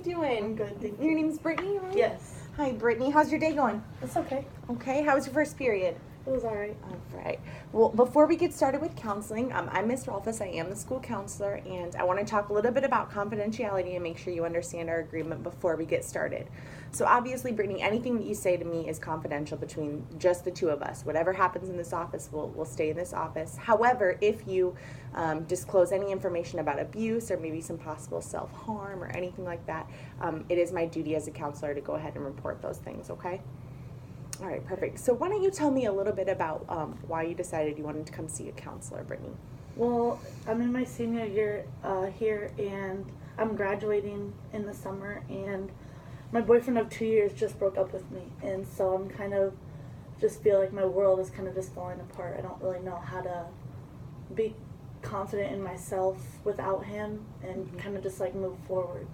doing? I'm good, thank Your you. name's Brittany, right? Yes. Hi, Brittany. How's your day going? It's okay. Okay. How was your first period? It was alright. All right. Well, before we get started with counseling, I'm Miss Rolfus. I am the school counselor, and I want to talk a little bit about confidentiality and make sure you understand our agreement before we get started. So obviously, Brittany, anything that you say to me is confidential between just the two of us. Whatever happens in this office will stay in this office. However, if you disclose any information about abuse or maybe some possible self-harm or anything like that, it is my duty as a counselor to go ahead and report those things, okay? All right, perfect. So why don't you tell me a little bit about why you decided you wanted to come see a counselor, Brittany? Well, I'm in my senior year here, and I'm graduating in the summer, and my boyfriend of 2 years just broke up with me, and so I'm kind of just feel like my world is kind of just falling apart. I don't really know how to be confident in myself without him and kind of just like move forward.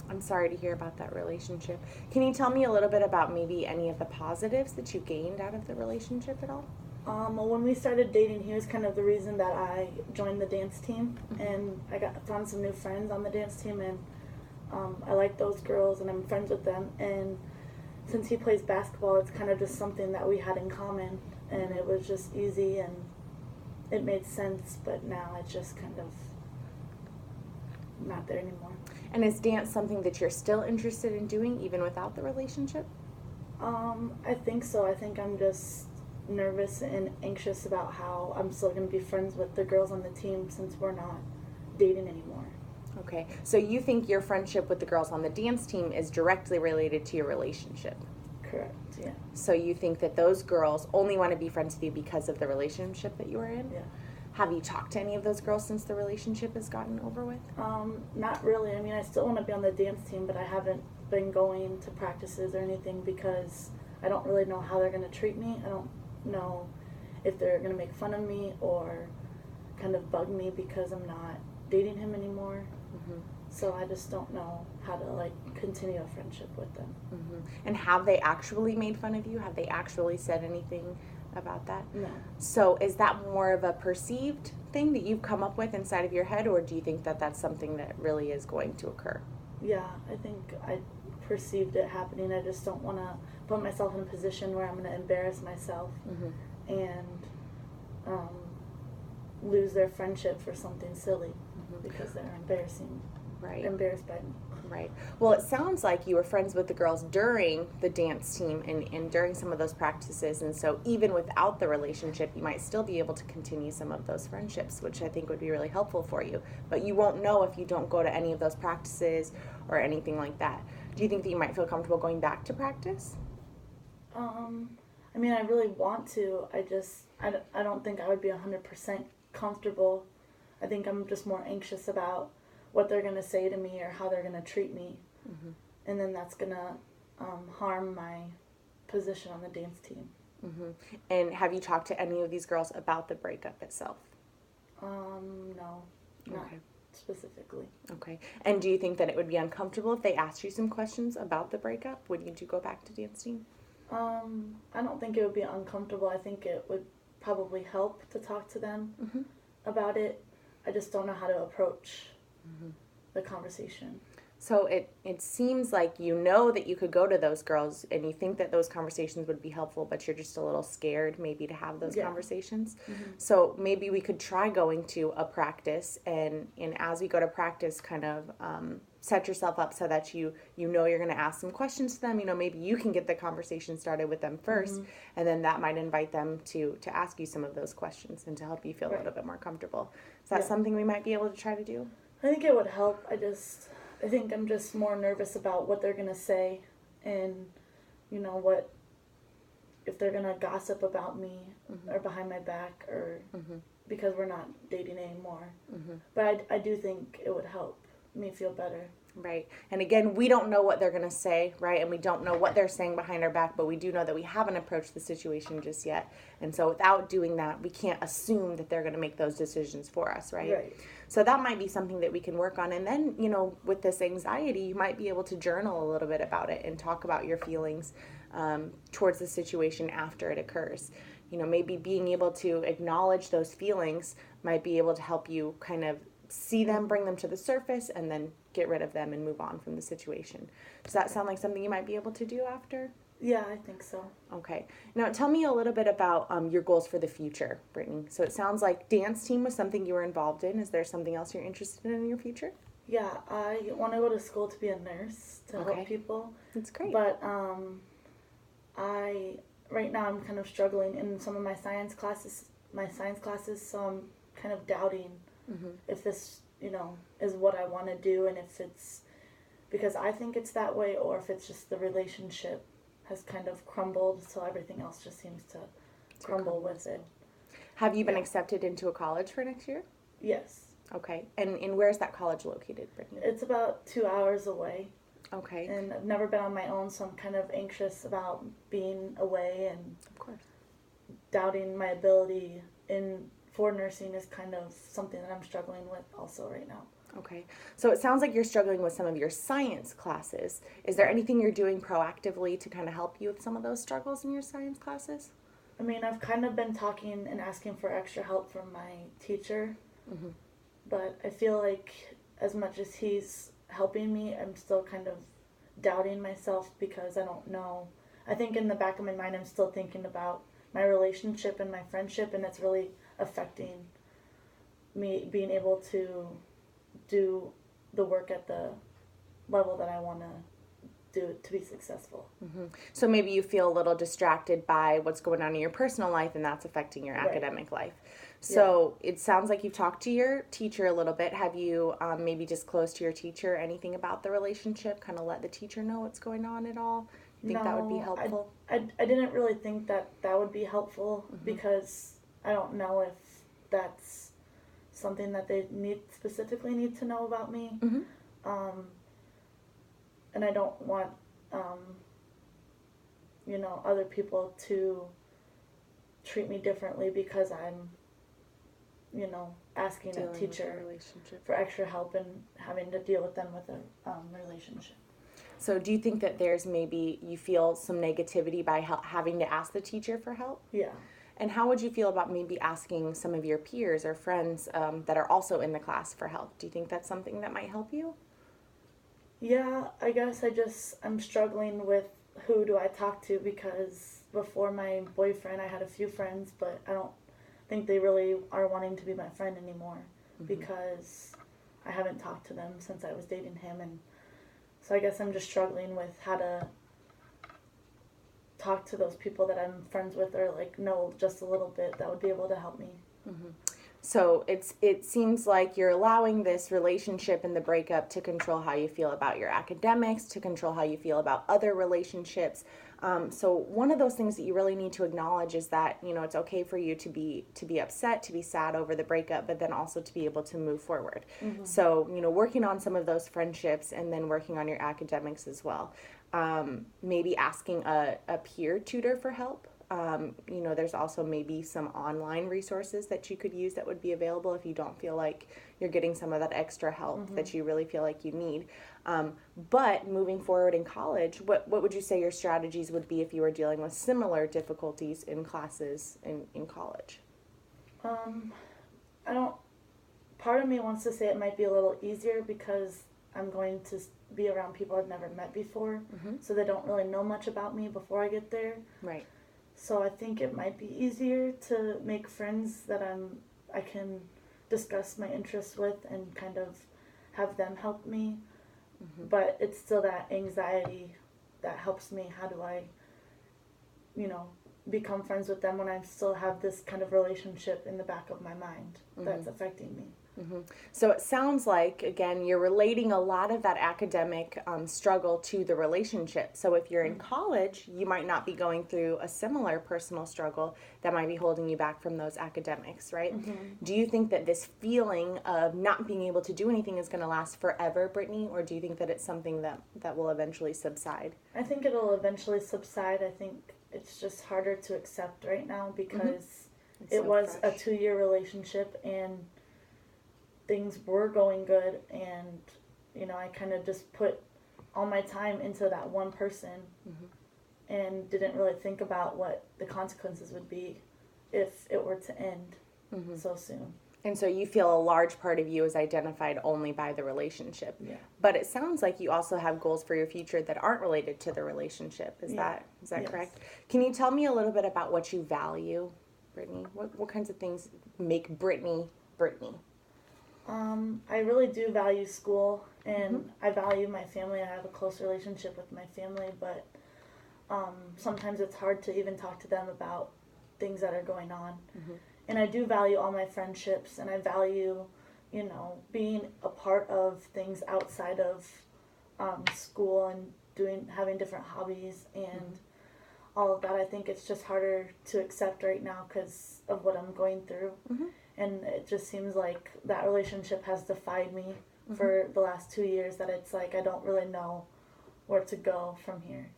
I'm sorry to hear about that relationship. Can you tell me a little bit about maybe any of the positives that you gained out of the relationship at all? Well, when we started dating, he was kind of the reason that I joined the dance team, and I found some new friends on the dance team, and I like those girls, and I'm friends with them. And since he plays basketball, it's kind of just something that we had in common, and it was just easy, and it made sense. But now it's just kind of not there anymore. And is dance something that you're still interested in doing even without the relationship? I think so. I think I'm just nervous and anxious about how I'm still going to be friends with the girls on the team since we're not dating anymore. Okay, so you think your friendship with the girls on the dance team is directly related to your relationship? Correct, yeah. So you think that those girls only want to be friends with you because of the relationship that you were in? Yeah. Have you talked to any of those girls since the relationship has gotten over with? Not really. I mean, I still want to be on the dance team, but I haven't been going to practices or anything because I don't really know how they're going to treat me. I don't know if they're going to make fun of me or kind of bug me because I'm not dating him anymore. Mm-hmm. So I just don't know how to like continue a friendship with them. Mm-hmm. And have they actually made fun of you? Have they actually said anything about that? No. So is that more of a perceived thing that you've come up with inside of your head, or do you think that that's something that really is going to occur? Yeah, I think I perceived it happening. I just don't want to put myself in a position where I'm going to embarrass myself and lose their friendship for something silly because they're embarrassed by me. Right. Well, it sounds like you were friends with the girls during the dance team and during some of those practices, and so even without the relationship, you might still be able to continue some of those friendships, which I think would be really helpful for you. But you won't know if you don't go to any of those practices or anything like that. Do you think that you might feel comfortable going back to practice? I mean, I really want to. I don't think I would be 100% comfortable. I think I'm just more anxious about what they're going to say to me or how they're going to treat me. And then that's going to harm my position on the dance team. And have you talked to any of these girls about the breakup itself? No, not specifically. Okay. And do you think that it would be uncomfortable if they asked you some questions about the breakup? Would you go back to dance team? I don't think it would be uncomfortable. I think it would probably help to talk to them about it. I just don't know how to approach the conversation. So it seems like you know that you could go to those girls and you think that those conversations would be helpful, but you're just a little scared maybe to have those conversations. So maybe we could try going to a practice and as we go to practice kind of set yourself up so that you know you're going to ask some questions to them. You know, maybe you can get the conversation started with them first, and then that might invite them to ask you some of those questions and to help you feel a little bit more comfortable. Is that something we might be able to try to do? I think it would help. I think I'm just more nervous about what they're going to say and, you know, what if they're going to gossip about me or behind my back or because we're not dating anymore. But I do think it would help me feel better. Right. And again, we don't know what they're going to say, right? And we don't know what they're saying behind our back, but we do know that we haven't approached the situation just yet. And so without doing that, we can't assume that they're going to make those decisions for us, right? Right. So that might be something that we can work on. And then, you know, with this anxiety, you might be able to journal a little bit about it and talk about your feelings towards the situation after it occurs. You know, maybe being able to acknowledge those feelings might be able to help you kind of see them, bring them to the surface, and then get rid of them and move on from the situation. Does that sound like something you might be able to do after? Yeah, I think so. Okay. Now tell me a little bit about your goals for the future, Brittany. So it sounds like dance team was something you were involved in. Is there something else you're interested in your future? Yeah, I want to go to school to be a nurse to Okay. help people. That's great. But I right now I'm kind of struggling in some of my science classes. So I'm kind of doubting if this, is what I want to do, and if it's because I think it's that way, or if it's just the relationship has kind of crumbled, so everything else just seems to crumble with it. Have you been accepted into a college for next year? Yes. Okay. And where's that college located, Brittany? It's about 2 hours away. Okay. And I've never been on my own, so I'm kind of anxious about being away, and Of course. doubting my ability for nursing is kind of something that I'm struggling with also right now. Okay. So it sounds like you're struggling with some of your science classes. Is there anything you're doing proactively to kind of help you with some of those struggles in your science classes? I mean, I've kind of been talking and asking for extra help from my teacher, but I feel like as much as he's helping me, I'm still kind of doubting myself because I don't know. I think in the back of my mind, I'm still thinking about my relationship and my friendship, and it's really affecting me being able to do the work at the level that I want to do to be successful. So maybe you feel a little distracted by what's going on in your personal life, and that's affecting your Right. academic life. So it sounds like you've talked to your teacher a little bit. Have you maybe disclosed to your teacher anything about the relationship, kind of let the teacher know what's going on at all? You think that would be No, helpful? I didn't really think that would be helpful because I don't know if that's something that they specifically need to know about me. And I don't want, other people to treat me differently because I'm, asking Dealing a with the teacher relationship. for extra help and having to deal with them with a relationship. So do you think that there's maybe you feel some negativity by having to ask the teacher for help? Yeah. And how would you feel about maybe asking some of your peers or friends that are also in the class for help? Do you think that's something that might help you? Yeah, I guess I'm struggling with who do I talk to, because before my boyfriend I had a few friends, but I don't think they really are wanting to be my friend anymore because I haven't talked to them since I was dating him, and so I guess I'm just struggling with how to talk to those people that I'm friends with or know just a little bit that would be able to help me. So it seems like you're allowing this relationship and the breakup to control how you feel about your academics, to control how you feel about other relationships. So one of those things that you really need to acknowledge is that it's okay for you to be upset, to be sad over the breakup, but then also to be able to move forward. So working on some of those friendships and then working on your academics as well. Maybe asking a peer tutor for help. There's also maybe some online resources that you could use that would be available if you don't feel like you're getting some of that extra help that you really feel like you need. But moving forward in college, what would you say your strategies would be if you were dealing with similar difficulties in classes in college? I don't. Part of me wants to say it might be a little easier because I'm going to be around people I've never met before, so they don't really know much about me before I get there. Right. So I think it might be easier to make friends that I can discuss my interests with and kind of have them help me. But it's still that anxiety that helps me. How do I, become friends with them when I still have this kind of relationship in the back of my mind that's affecting me? So it sounds like, again, you're relating a lot of that academic struggle to the relationship. So if you're in college, you might not be going through a similar personal struggle that might be holding you back from those academics, right? Do you think that this feeling of not being able to do anything is going to last forever, Brittany, or do you think that it's something that will eventually subside? I think it'll eventually subside. I think it's just harder to accept right now because it was a 2-year relationship and things were going good, and I kind of just put all my time into that one person and didn't really think about what the consequences would be if it were to end so soon. And so you feel a large part of you is identified only by the relationship. Yeah. But it sounds like you also have goals for your future that aren't related to the relationship. Is Yeah. that Yes. correct? Can you tell me a little bit about what you value, Brittany? What kinds of things make Brittany Brittany? I really do value school, and I value my family. I have a close relationship with my family, but sometimes it's hard to even talk to them about things that are going on. And I do value all my friendships, and I value, being a part of things outside of school and having different hobbies and all of that. I think it's just harder to accept right now because of what I'm going through. And it just seems like that relationship has defied me for the last 2 years, that it's like I don't really know where to go from here.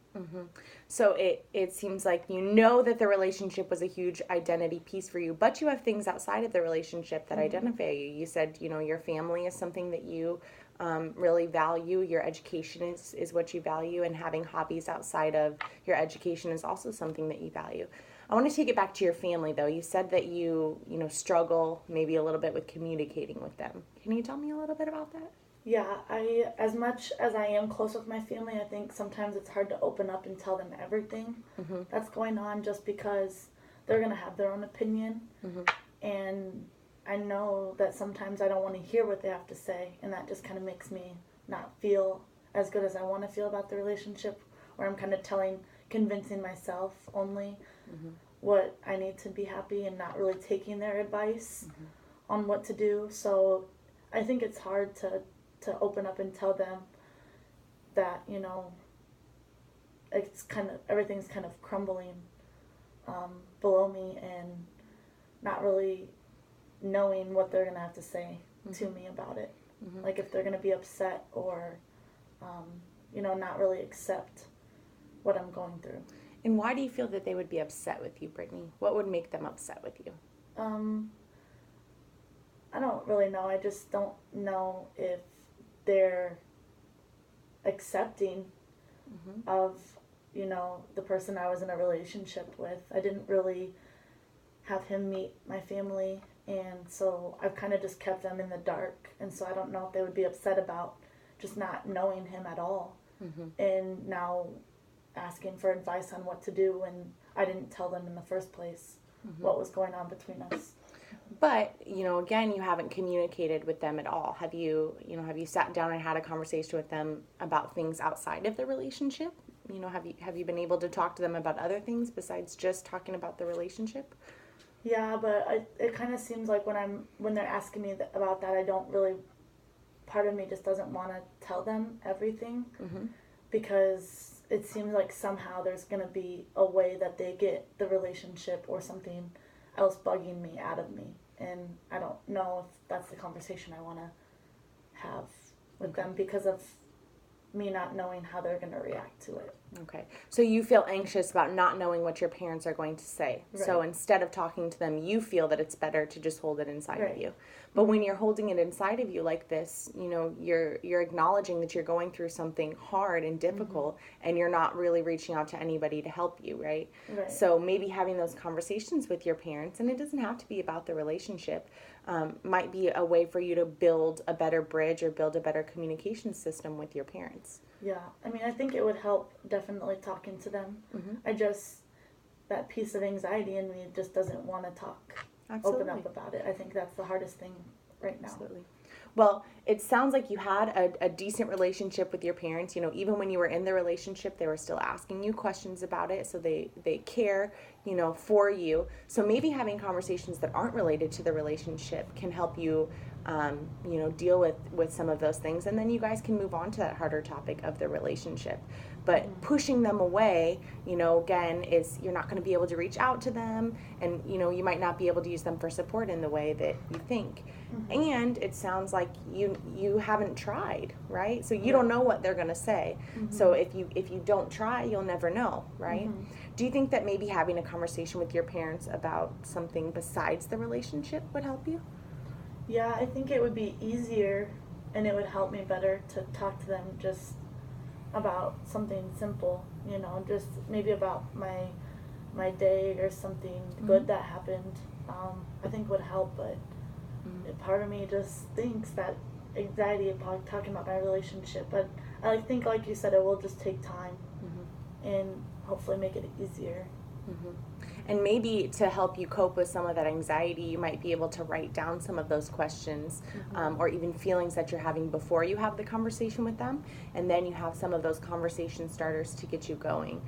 So it seems like you know that the relationship was a huge identity piece for you, but you have things outside of the relationship that identify you. You said, your family is something that you really value. Your education is what you value, and having hobbies outside of your education is also something that you value. I want to take it back to your family, though. You said that you struggle maybe a little bit with communicating with them. Can you tell me a little bit about that? Yeah, as much as I am close with my family, I think sometimes it's hard to open up and tell them everything that's going on, just because they're going to have their own opinion. And I know that sometimes I don't want to hear what they have to say, and that just kind of makes me not feel as good as I want to feel about the relationship, where I'm kind of convincing myself only what I need to be happy, and not really taking their advice on what to do. So I think it's hard to open up and tell them that, it's everything's kind of crumbling below me, and not really knowing what they're going to have to say to me about it. Like if they're going to be upset, or, not really accept what I'm going through. And why do you feel that they would be upset with you, Brittany? What would make them upset with you? I don't really know. I just don't know if they're accepting of, the person I was in a relationship with. I didn't really have him meet my family, and so I've kind of just kept them in the dark. And so I don't know if they would be upset about just not knowing him at all, and now asking for advice on what to do when I didn't tell them in the first place what was going on between us. But, again, you haven't communicated with them at all. Have you sat down and had a conversation with them about things outside of the relationship? Have you been able to talk to them about other things besides just talking about the relationship? Yeah, but it kind of seems like when they're asking me about that, I don't really, part of me just doesn't want to tell them everything, because it seems like somehow there's going to be a way that they get the relationship or something else bugging me out of me. And I don't know if that's the conversation I want to have with them, because of me not knowing how they're going to react to it. Okay. So you feel anxious about not knowing what your parents are going to say. Right. So instead of talking to them, you feel that it's better to just hold it inside Right. of you. But when you're holding it inside of you like this, you're acknowledging that you're going through something hard and difficult, and you're not really reaching out to anybody to help you, right? Right. So maybe having those conversations with your parents, and it doesn't have to be about the relationship, might be a way for you to build a better bridge or build a better communication system with your parents. Yeah, I think it would help, definitely, talking to them. That piece of anxiety in me just doesn't want to talk, Absolutely. open up about it. I think that's the hardest thing right now. Absolutely. Well, it sounds like you had a decent relationship with your parents. Even when you were in the relationship, they were still asking you questions about it, so they care, for you. So maybe having conversations that aren't related to the relationship can help you, deal with some of those things, and then you guys can move on to that harder topic of the relationship. But pushing them away, again, is you're not going to be able to reach out to them, and you might not be able to use them for support in the way that you think. And it sounds like you haven't tried, right? So you don't know what they're going to say. So if you don't try, you'll never know, right? Do you think that maybe having a conversation with your parents about something besides the relationship would help you? Yeah, I think it would be easier, and it would help me better to talk to them just about something simple, just maybe about my day or something good that happened. I think would help, but part of me just thinks that anxiety about talking about my relationship, but I think, like you said, it will just take time and hopefully make it easier. And maybe to help you cope with some of that anxiety, you might be able to write down some of those questions or even feelings that you're having before you have the conversation with them, and then you have some of those conversation starters to get you going.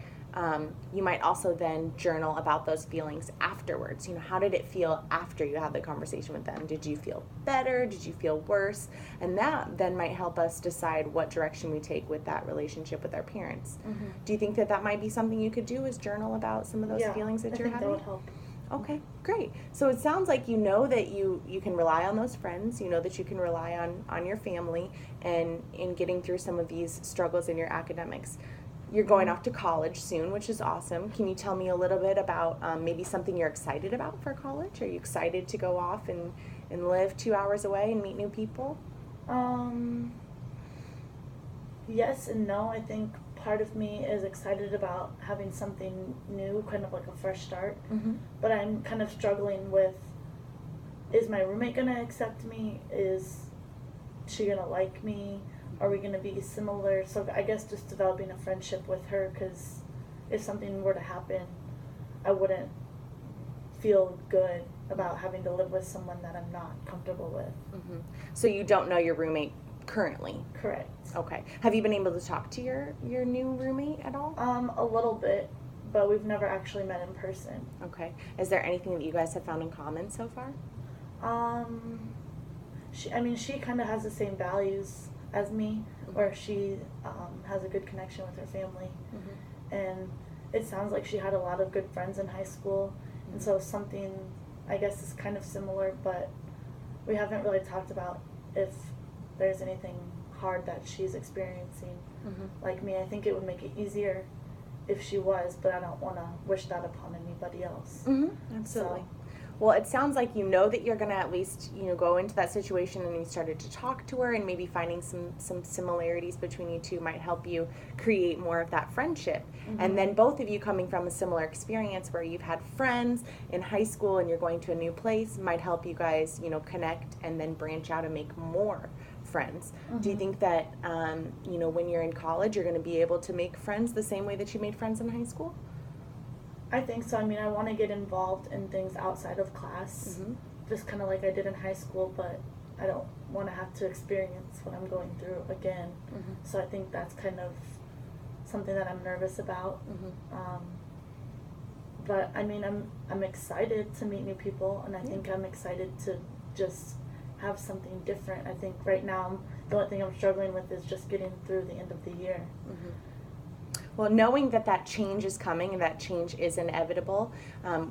You might also then journal about those feelings afterwards. How did it feel after you had the conversation with them? Did you feel better? Did you feel worse? And that then might help us decide what direction we take with that relationship with our parents. Do you think that that might be something you could do, is journal about some of those feelings that you're having? That would help. Okay, great. So it sounds like you know that you can rely on those friends, you know that you can rely on your family and in getting through some of these struggles in your academics. You're going off to college soon, which is awesome. Can you tell me a little bit about maybe something you're excited about for college? Are you excited to go off and live 2 hours away and meet new people? Yes and no. I think part of me is excited about having something new, kind of like a fresh start. But I'm kind of struggling with, is my roommate going to accept me? Is she going to like me? Are we going to be similar? So I guess just developing a friendship with her, because if something were to happen, I wouldn't feel good about having to live with someone that I'm not comfortable with. So you don't know your roommate currently? Correct. Okay. Have you been able to talk to your new roommate at all? A little bit, but we've never actually met in person. Okay. Is there anything that you guys have found in common so far? She kind of has the same values as me, where she has a good connection with her family, and it sounds like she had a lot of good friends in high school, and so something, I guess, is kind of similar, but we haven't really talked about if there's anything hard that she's experiencing like me. I think it would make it easier if she was, but I don't want to wish that upon anybody else. Absolutely. So, well, it sounds like you know that you're going to at least, go into that situation, and you started to talk to her, and maybe finding some similarities between you two might help you create more of that friendship. And then both of you coming from a similar experience where you've had friends in high school and you're going to a new place might help you guys, connect and then branch out and make more friends. Do you think that, when you're in college, you're going to be able to make friends the same way that you made friends in high school? I think so. I mean, I want to get involved in things outside of class, just kind of like I did in high school, but I don't want to have to experience what I'm going through again. So I think that's kind of something that I'm nervous about. But I mean, I'm excited to meet new people, and I think I'm excited to just have something different. I think right now the only thing I'm struggling with is just getting through the end of the year. Well, knowing that change is coming and that change is inevitable,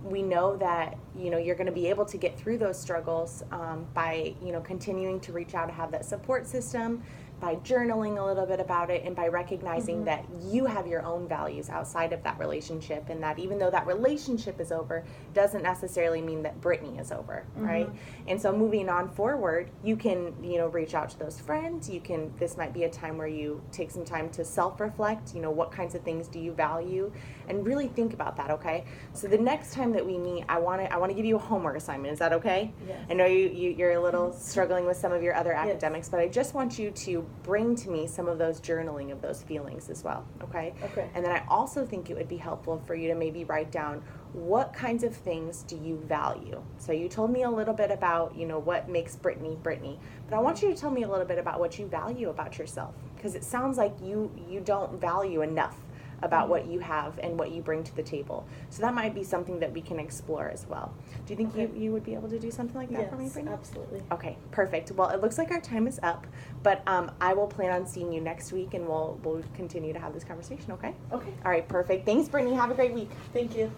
we know that, you're going to be able to get through those struggles by, continuing to reach out to have that support system, by journaling a little bit about it, and by recognizing that you have your own values outside of that relationship, and that even though that relationship is over, doesn't necessarily mean that Brittany is over, right? And so moving on forward, you can, reach out to those friends. This might be a time where you take some time to self-reflect, what kinds of things do you value, and really think about that, okay? So the next time that we meet, I want to give you a homework assignment. Is that okay? Yes. I know you're a little struggling with some of your other academics, but I just want you to bring to me some of those journaling of those feelings as well, okay? Okay. And then I also think it would be helpful for you to maybe write down what kinds of things do you value. So you told me a little bit about, what makes Brittany, Brittany, but I want you to tell me a little bit about what you value about yourself, because it sounds like you don't value enough about what you have and what you bring to the table. So that might be something that we can explore as well. Do you think you would be able to do something like that for me, Brittany? Yes, absolutely. Okay, perfect. Well, it looks like our time is up, but I will plan on seeing you next week, and we'll continue to have this conversation, okay? Okay. All right, perfect. Thanks, Brittany. Have a great week. Thank you.